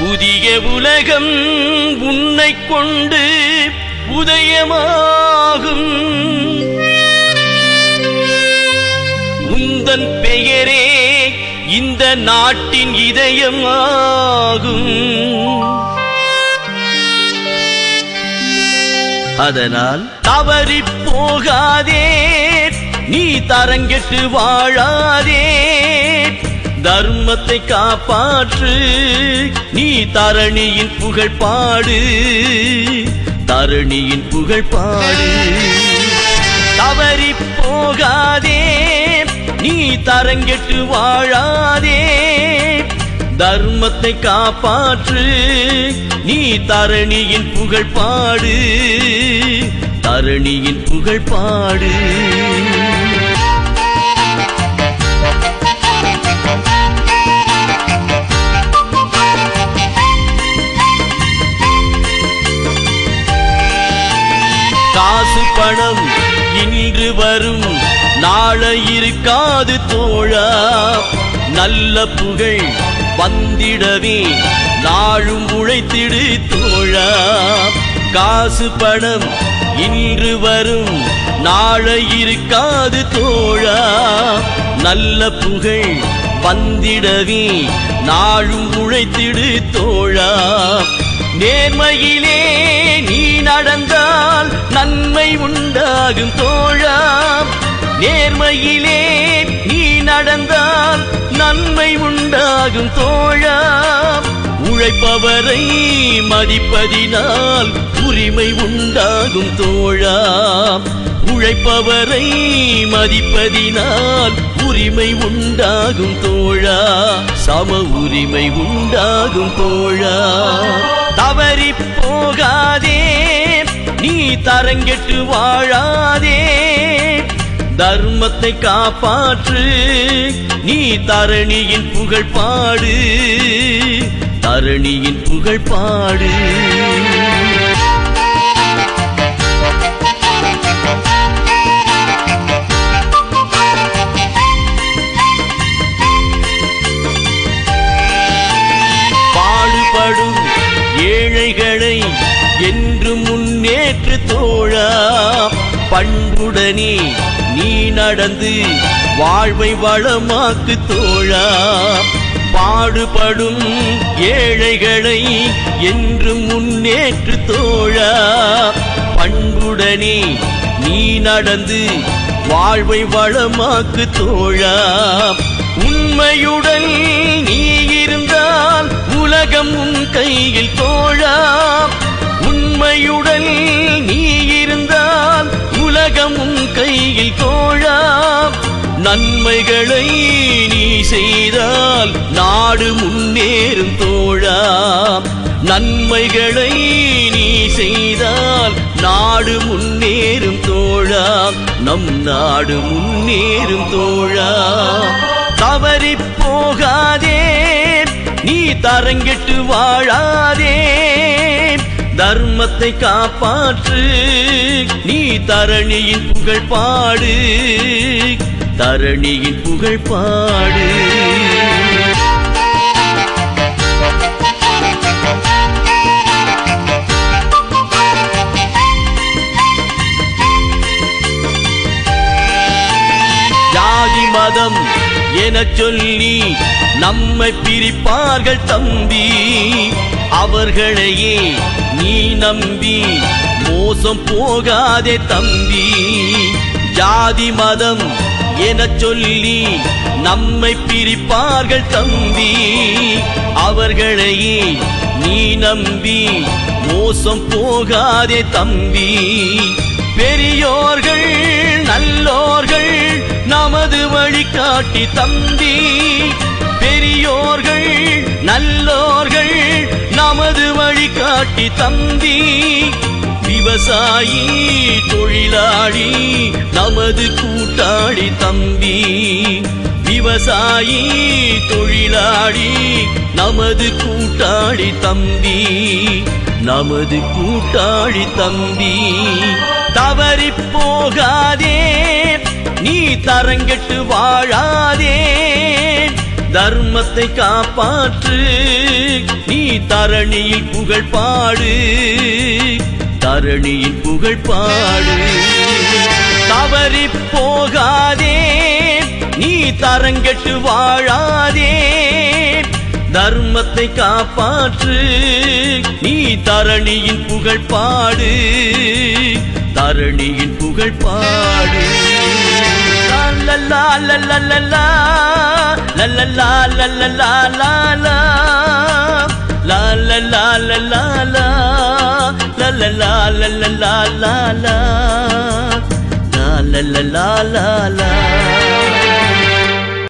புதிய உலகம் உன்னை கொண்டு உதயமாகும். உந்தன் பெயரே இந்த நாட்டின் இதயமாகும். அதனால் தவறி போகாதே, நீ தரங்கெட்டு வாழாதே. தர்மத்தை காப்பாற்று, நீ தரணியின் புகழ் பாடு, தரணியின் புகழ் பாடு. தவறி போகாதே, நீ தரங்கெட்டு வாழாதே. தர்மத்தை காப்பாற்று, நீ தரணியின் புகழ் பாடு, தரணியின் புகழ் பாடு. காசு பணம் இன்று வரும், நாளை இருக்காது தோழா. நல்ல புகழ் வந்திடவே நாளும் உழைத்திடு தோழா. காசு பணம் இன்று வரும், நாளை இருக்காது தோழா. நல்ல புகழ் வந்திடவே நாளும் உழைத்திடு தோழா. நேர்மையிலே நீ நடந்தால் நன்மை உண்டாகும் தோழா. நேர்மையிலே நீ நடந்தால் நன்மை உண்டாகும் தோழா. உழைப்பவரை மதிப்பதினால் உரிமை உண்டாகும் தோழா. உழைப்பவரை மதிப்பதினால் உரிமை உண்டாகும் தோழா. சம உரிமை உண்டாகும் தோழா. தவறி போகாதே, நீ தரங்கெட்டு வாழாதே. தர்மத்தை காப்பாற்று, நீ தரணியின் புகழ் பாடு, தரணியின் புகழ் பாடு. பாடுபடும் ஏழைகளை என்று முன்னேற்று தோழா. பண்புடனே நீ நடந்து வாழ்வை வளமாக்கு தோழா. பாடுபடும் ஏழைகளை என்று முன்னேற்று தோழா. பண்புடனே நீ நடந்து வாழ்வை வளமாக்கு தோழா. உண்மையுடன் நீ இருந்தால் உலகம் உன் கையில் தோழா. உண்மையுடன் நீ இருந்தால் உலகம் உன் கையில் தோழா. நன்மைகளை நீ செய்தால் நாடு முன்னேறும் தோழா. நன்மைகளை நீ செய்தால் நாடு முன்னேறும் தோழா. நம் நாடு முன்னேறும் தோழா. தவறி போகாதே, நீ தரங்கெட்டு வாழாதே. தர்மத்தை காப்பாற்று, நீ தரணியின் புகழ் பாடு, தரணியின் புகழ் பாடு. ஜாதி மதம் எனச் சொல்லி நம்மை பிரிப்பார்கள் தம்பி. அவர்களையே நீ நம்பி மோசம் போகாதே தம்பி. ஜாதி மதம் எனச் சொல்லி நம்மை பிரிப்பார்கள் தம்பி. அவர்களையே நீ நம்பி மோசம் போகாதே தம்பி. பெரியோர்கள் நல்லோர்கள் நமது வழிகாட்டி தம்பி. பெரியோர்கள் நல்லோர்கள் நமது வழிகாட்டி தம்பி. விவசாயி தொழிலாளி நமது கூட்டாளி தம்பி. விவசாயி தொழிலாளி நமது கூட்டாளி தம்பி. நமது கூட்டாளி தம்பி. தவறி போகாதே, நீ தரங்கெட்டு வாழாதே. தர்மத்தை காப்பாற்று நீ தரணியில் புகழ் பாடு தரணியின் புகழ் பாடு தவறி போகாதே நீ தரங்கெட்டு வாழாதே தர்மத்தை காப்பாற்று நீ தரணியின் புகழ் பாடு தரணியின் புகழ் பாடு லல்லா லல்லா லல்லா லல்லா லல்லா லல்லா லல்லா லல்லா லல்லா லல்லா லல்லா